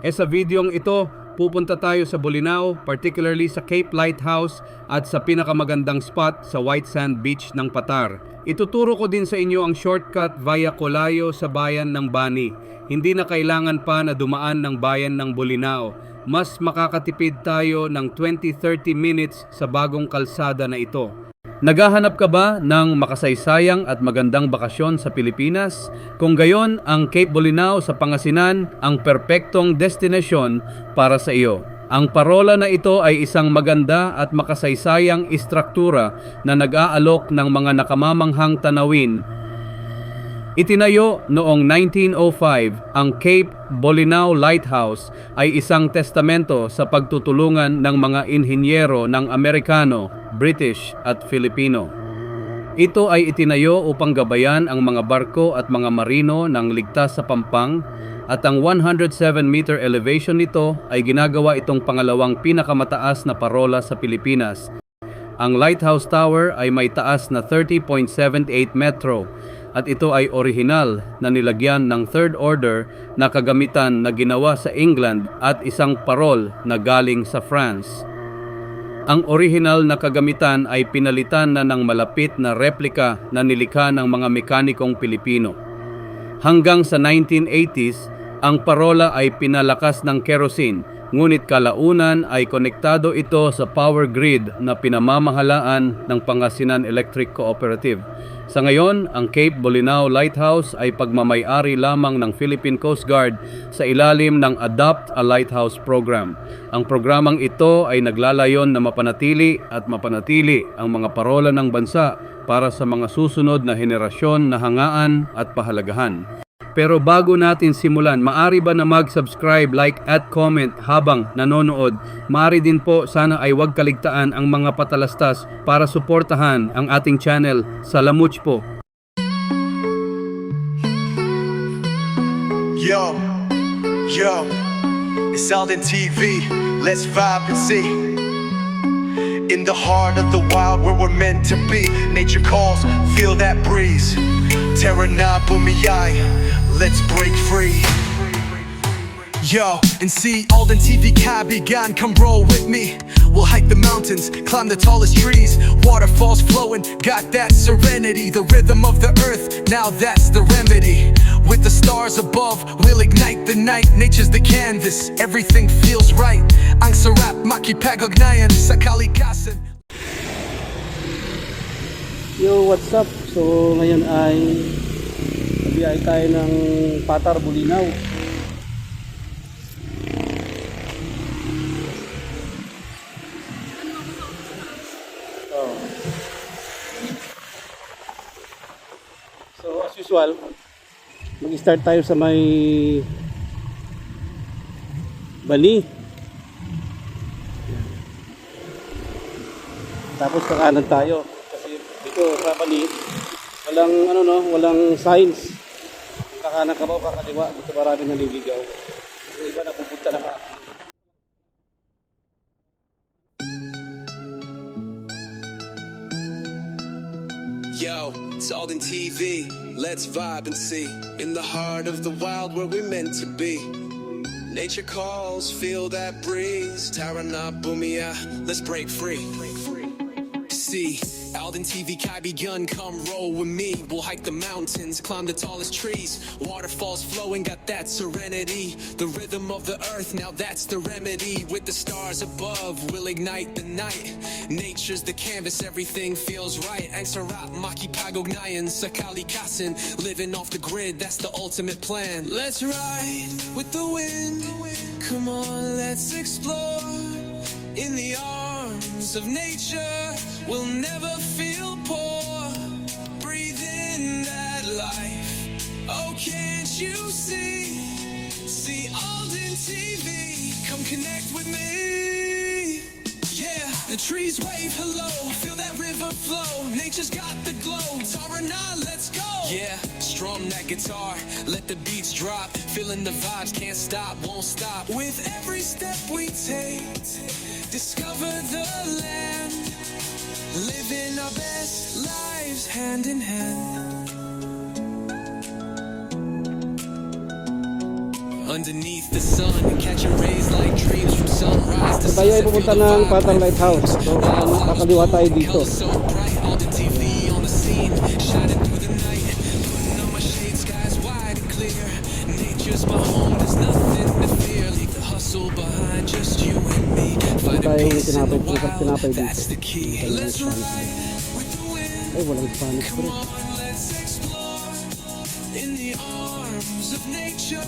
Sa videong ito, pupunta tayo sa Bolinao, particularly sa Cape Lighthouse at sa pinakamagandang spot sa White Sand Beach ng Patar. Ituturo ko din sa inyo ang shortcut via Colayo sa bayan ng Bani. Hindi na kailangan pa na dumaan ng bayan ng Bolinao. Mas makakatipid tayo ng 20-30 minutes sa bagong kalsada na ito. Naghahanap ka ba ng makasaysayang at magandang bakasyon sa Pilipinas? Kung gayon, ang Cape Bolinao sa Pangasinan ang perpektong destinasyon para sa iyo. Ang parola na ito ay isang maganda at makasaysayang istruktura na nag-aalok ng mga nakamamanghang tanawin. Itinayo noong 1905, ang Cape Bolinao Lighthouse ay isang testamento sa pagtutulungan ng mga inhinyero ng Amerikano, British at Filipino. Ito ay itinayo upang gabayan ang mga barko at mga marino ng ligtas sa pampang, at ang 107-meter elevation nito ay ginagawa itong pangalawang pinakamataas na parola sa Pilipinas. Ang Lighthouse Tower ay may taas na 30.78 metro at ito ay orihinal na nilagyan ng third order na kagamitan na ginawa sa England at isang parol na galing sa France. Ang orihinal na kagamitan ay pinalitan na ng malapit na replika na nilikha ng mga mekanikong Pilipino. Hanggang sa 1980s, ang parola ay pinalakas ng kerosene, ngunit kalaunan ay konektado ito sa power grid na pinamamahalaan ng Pangasinan Electric Cooperative. Sa ngayon, ang Cape Bolinao Lighthouse ay pagmamay-ari lamang ng Philippine Coast Guard sa ilalim ng Adopt a Lighthouse program. Ang programang ito ay naglalayon na mapanatili ang mga parola ng bansa para sa mga susunod na henerasyon na hangaan at pahalagahan. Pero bago natin simulan, maaari ba na mag-subscribe, like at comment habang nanonood? Maaari din po sana ay huwag kaligtaan ang mga patalastas para suportahan ang ating channel. Salamuch po! Yo, it's Alden TV. Let's vibe and see. In the heart of the wild where we're meant to be. Nature calls, feel that breeze. Terra na bumiyay, let's break free. Yo, and see Alden TV kaibigan, come roll with me. We'll hike the mountains, climb the tallest trees. Waterfalls flowing, got that serenity. The rhythm of the earth, now that's the remedy. With the stars above, we'll ignite the night. Nature's the canvas, everything feels right. Ang sarap makipag-ugnayan sa kalikasan. Yo, what's up? So ngayon ay nabiyahe tayo ng Patar, Bolinao. So as usual, mag-start tayo sa may Bani. Tapos kakanan tayo kasi dito sa Bani walang signs. Kakanan ka ba o kakaliwa, dito marami naliligaw. Yung iba napupunta na ka. Yo, it's Alden TV. Let's vibe and see. In the heart of the wild where we're meant to be. Nature calls, feel that breeze. Tara na bumia, let's break free. See, Alden TV kaibigan, come roll with me. We'll hike the mountains, climb the tallest trees. Waterfalls flowing, got that serenity. The rhythm of the earth, now that's the remedy. With the stars above, we'll ignite the night. Nature's the canvas, everything feels right. Ang sarap makipag-ugnayan sa kalikasan. Living off the grid, that's the ultimate plan. Let's ride with the wind. Come on, let's explore. In the arms of nature, we'll never feel poor. Breathe in that life. Oh, can't you see? See Alden TV. Come connect with me. Yeah, the trees wave hello. Feel that river flow. Nature's got the glow. Tara na, let's go. Yeah, strum that guitar. Let the beats drop. Feeling the vibes, can't stop, won't stop. With every step we take, discover the land. Living our best lives hand in hand. Underneath the sun, catching rays like dreams from sunrise to So tayo ay sunset. pupunta ng Patar Lighthouse. So kakaliwa tayo dito. So bright, all the TV on the scene, shining through the night, putting on my shades, skies wide and clear. Nature's my home, there's nothing to fear. Leave the hustle behind, just you and me. Finding Tayo peace in the tinapay wild, dito. that's the key. Let's ride with the wind. Ay, walang Spanish Come bro. on, let's explore. In the arms of nature,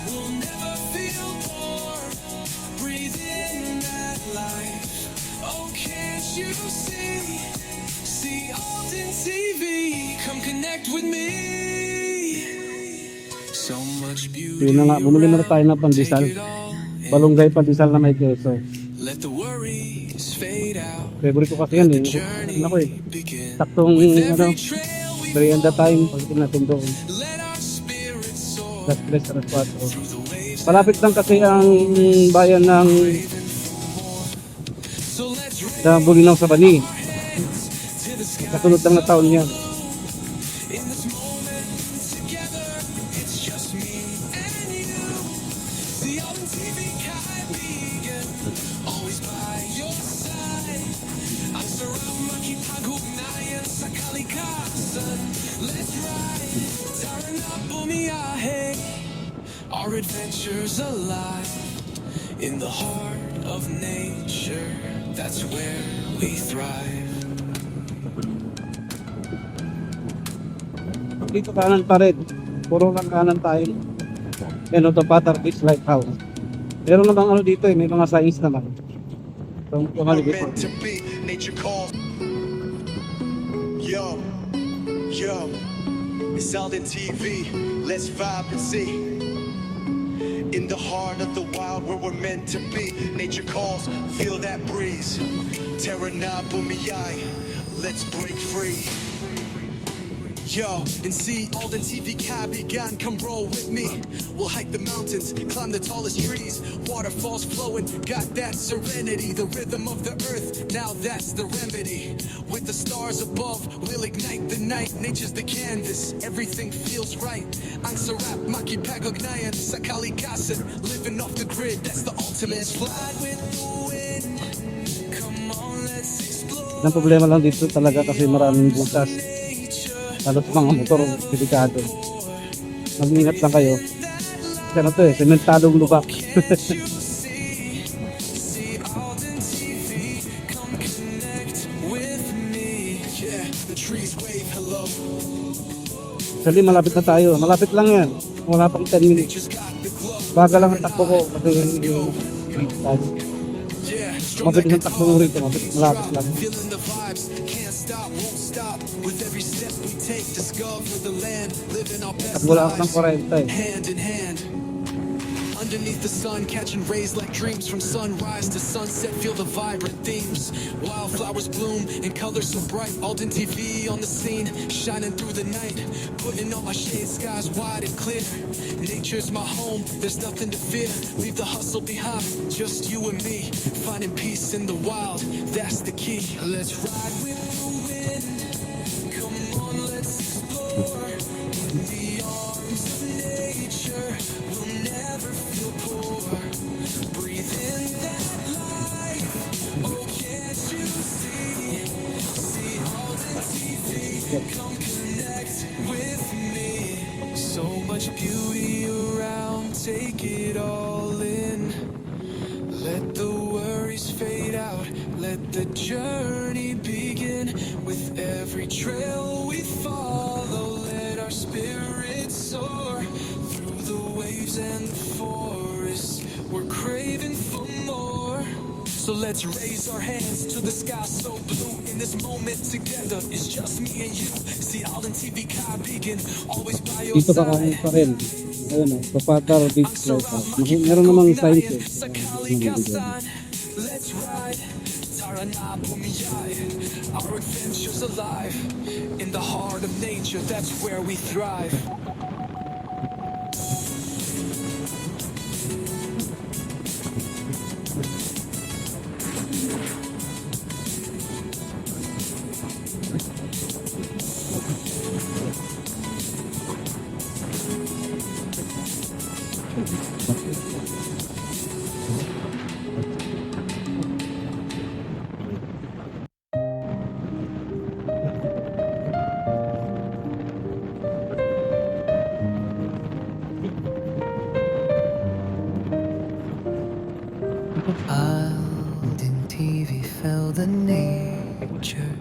we'll never feel bored. Breathe in that life. Oh, can't you see? See Alden TV. Come connect with me. So much beauty. Yun na nga, bumili na tayo ng pandesal. Take it all in. Balonggay pandesal na may keso. Let the worries fade out. Favorite ko kasi yan eh. Naku eh. Begin. Saktong Every trail we merienda time pagdating natin doon. let our spirits soar. Last place na reswato. Through the waves Malapit lang kasi ang bayan ng so let's raise sa Bulinaw sa Bani. to the sky. Kasunod lang na taon yan. In this moment together, it's just me and you. See Alden TV kaibigan, always by your side. Ang sarap makipag-ugnayan sa kalikasan. Let's ride, tara na bumiyahe. Our adventures alive in the heart of nature. That's where we thrive. Dito kanan pa rin. Puro lang kanan tayo. Yan o, Patar Beach Lighthouse. Meron namang ano dito eh, may mga signs naman. So, We're kumaligit meant to be, nature calls. Yo, it's Alden TV. Let's vibe and see. In the heart of the wild, where we're meant to be. Nature calls, feel that breeze. Terra na bumiyay, let's break free. Yo, and see Alden TV kaibigan, come roll with me. We'll hike the mountains, climb the tallest trees, waterfalls flowing, got that serenity, the rhythm of the earth, now that's the remedy. With the stars above, we'll ignite the night, nature's the canvas, everything feels right. Ang sarap makipag-ugnayan sa kalikasan, living off the grid, that's the ultimate. Let's fly with the wind, come on let's explore. Ang problema lang dito talaga kasi maraming butas. Lalo sa mga motor, delikado. Mag-ingat lang kayo. Kasi ano to eh, sementadong lubak. See Alden TV, come connect with me. Yeah, the trees wave hello. Actually, malapit na tayo. Malapit lang yan. Wala pang 10 minutes. Just got the glow. Baga lang ang takbo ko. Kasi Yeah, strong mabilis like ang takbo ko rito. Malapit lang. feeling the vibes, can't stop, won't stop. With every step we take, discover the land, living our best At wala ako ng lives. 40 eh. Hand in hand. Underneath the sun, catching rays like dreams. From sunrise to sunset, feel the vibrant themes. Wildflowers bloom in colors so bright. Alden TV on the scene, shining through the night. Putting on my shades, skies wide and clear. Nature's my home, there's nothing to fear. Leave the hustle behind, just you and me. Finding peace in the wild, that's the key. Let's ride with the wind. Come on, let's explore. In the arms of nature, we'll never feel poor. Breathe in that life. Oh, can't you see? See Alden TV. Come connect with me. So much beauty around, take it all in. Let the worries fade out, let the journey begin. With every trail we follow, let our spirits soar. Through the waves and the forests, we're craving for more. So let's raise our hands to the sky so blue. In this moment together, it's just me and you. See Alden TV kaibigan, always by your Dito ka side. pa rin. Ayun o, sa Patar Beach Lighthouse. Meron namang signs eh. Sa kalikasan, let's ride. Tara na bumiyay. Our adventures alive. In the heart of nature, that's where we thrive. Aldin TV felt the nature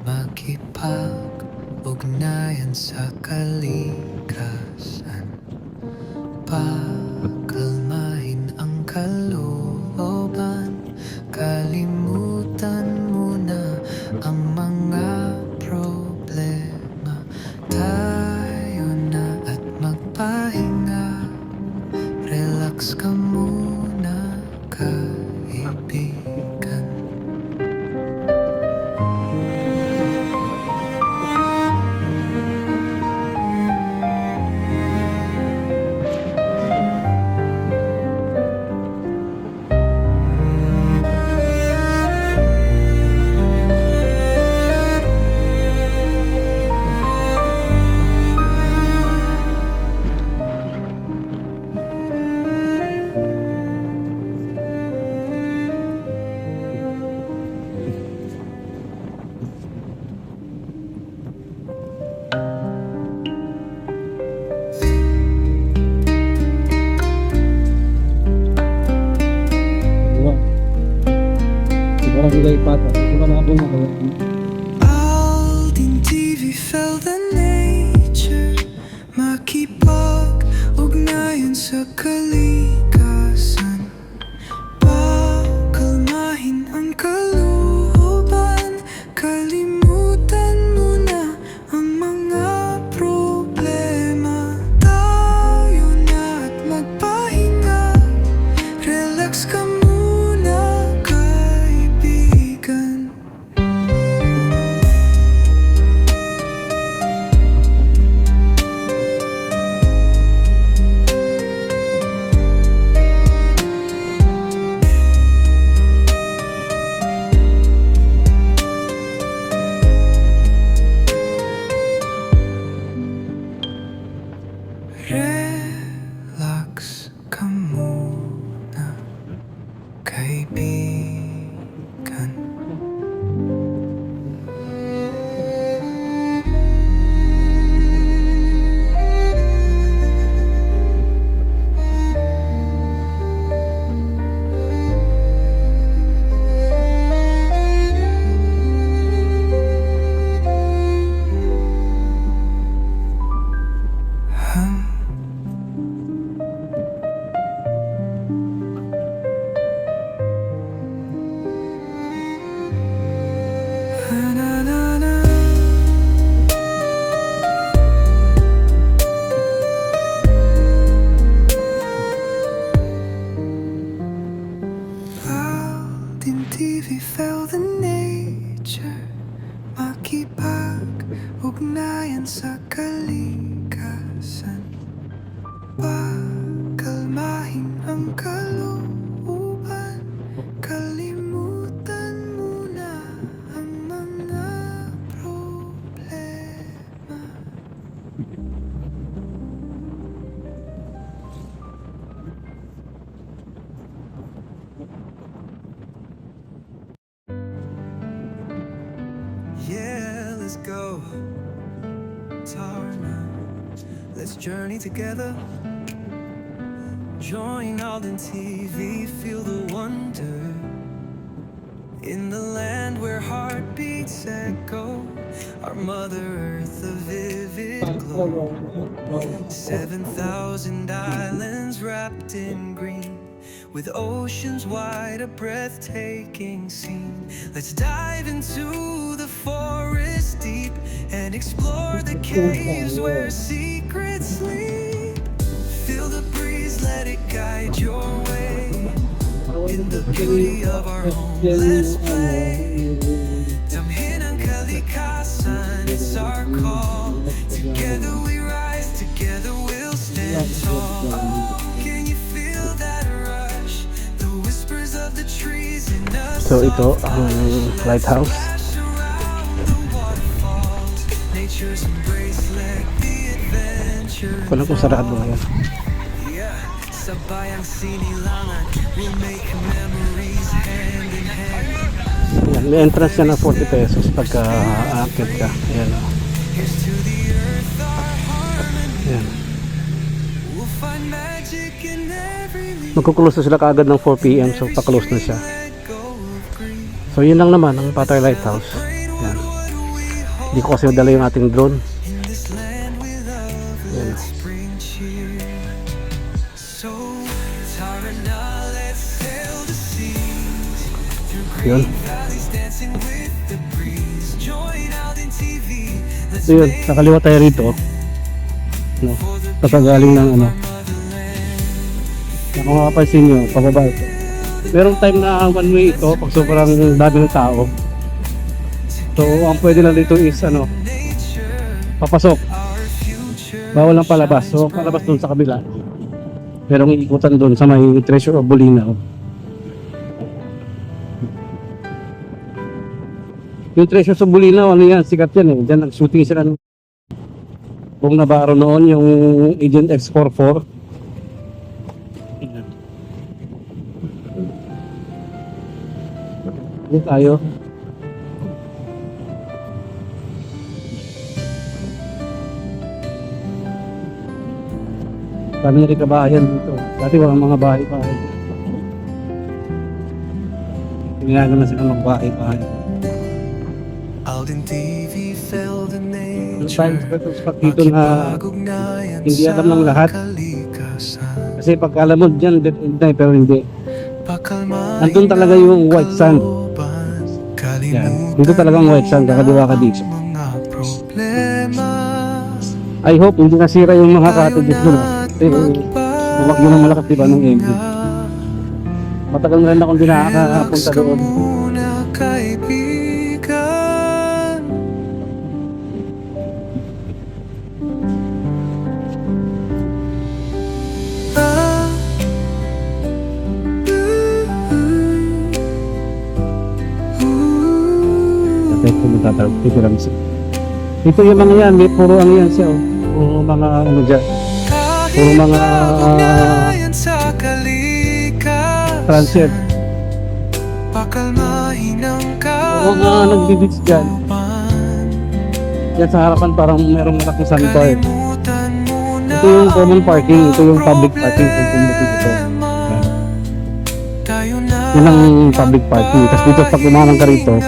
makipag-ugnayan sa kalikasan, pakalmahin ang kalooban, kalimutan muna ang mga problema. Tayo na at magpahinga, relax ka muna, kaibigan. Diba? Siguro nila ipata. Siguro na ako mga Aldin TV felt the nature makipag-ugnayan sa kalikasan, pakalmahin ang kalooban, kalimutan muna ang mga problema. Tayo na at magpahinga, relax ka muna, kaibigan. Relax ka muna, kaibigan. Na-na-na-na. Aldin TV felt the nature makipag-ugnayan sa kalikasan, pakalmahin ang kalooban, kalimutan muna ang mga problema. Yeah, let's go. Tarna, let's journey together. Join Aldin TV, feel the wonder. In the land where heartbeats echo, our Mother Earth a vivid glow. 7,000 islands wrapped in green, with oceans wide, a breathtaking scene. Let's dive into the forest deep and explore the caves where secrets sleep. Feel the breeze, let it guide your way. In the beauty of our home, let's play. Damhin ang kalikasan, it's our call. Together we rise, together we'll stand tall. Can you feel that rush? The whispers of the trees in us. So ito ang lighthouse. Flash around the waterfalls. Nature's embrace, let the adventure. Wala kung sarado ngayon. Yeah, sabay ang sinilangan. We'll make memories hand in hand. Yan, may entrance yan ng 40 pesos pagka aakit ka. Yan. Here's to the earth, our harmony. Yan. We'll find magic in every leaf. Magkuklose na sila kaagad ng 4 PM, so pa-close na siya. So yun lang naman ang Pattaya Lighthouse. Yan. Hindi ko kasi madala yung ating drone. Yan. Yun. So yun, nakaliwa tayo rito. No, patagaling ng ano. Kung makapansin nyo, pababa ito. Merong time na one way ito pag sobrang dami ng tao. So ang pwede lang dito is ano, papasok. Bawal lang palabas. So palabas doon sa kabila. Merong iikutan doon sa may Treasure of Bolinao. Yung Treasure of Bolinao, ano yan, sikat yan eh. Diyan nag-shooting sila ng Bong Navarro noon, yung Agent X44. Dito tayo. Kami rin kabahayan dito. Dati walang mga bahay-bahay. Tingnan na sila magbahay-bahay. Alden TV filled the Yung nature. time spot dito na hindi alam ng lahat. Kasi pag alam mo dyan, dead end na eh, pero hindi. Nandun talaga yung white sand. Yan. Dito talagang white sand, kakadiwa ka dito. I hope hindi nasira yung mga cottages doon. Kasi bumagyo ng malakas diba ng MB. Matagal na rin akong di nakakapunta doon. Kasi pumunta tayo, dito yung mga yan, may puro ano yan siya, oh. Puro mga ano dyan, puro mga transient. Puro mga nagbibits dyan. Yan sa harapan parang merong malaking sandbar. Ito yung common parking, ito yung public parking kung pumunta dito. Yan ang public parking. Tapos dito pag umanang ka rito,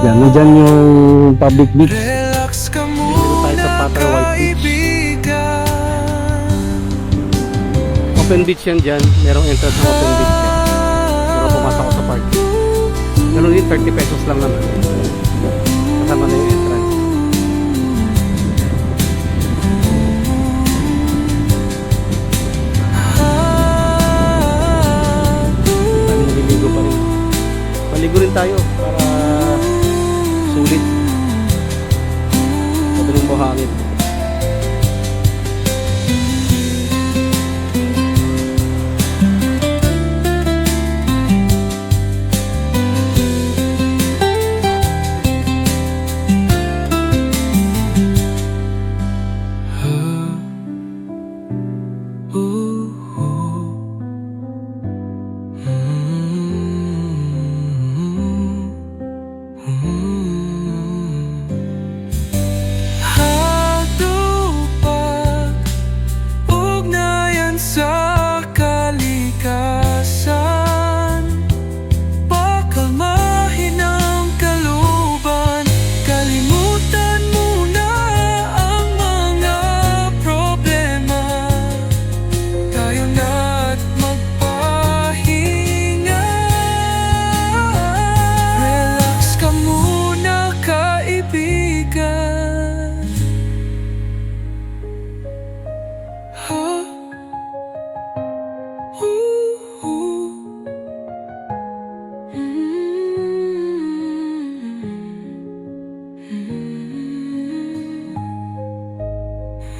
yan, nandyan yung public beach. Dito tayo sa Pattaya White Beach. Open beach yan dyan. Merong entrance ng open beach yan. Pero pumasok ko sa parking. Ganun din, 30 pesos lang naman. Kasama na yung entrance. Tayo maliligo pa rin. Maligo rin tayo para sulit. Madaling buhangin. Sa kalikasan, pakalmahin ang kaluban, kalimutan muna ang mga problema, tayo na't magpahinga. Relax ka muna, kaibigan.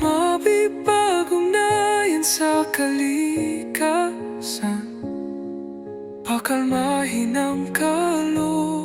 Mabibag-ugnayan sa kalikasan, pakalmahin ang kalooban.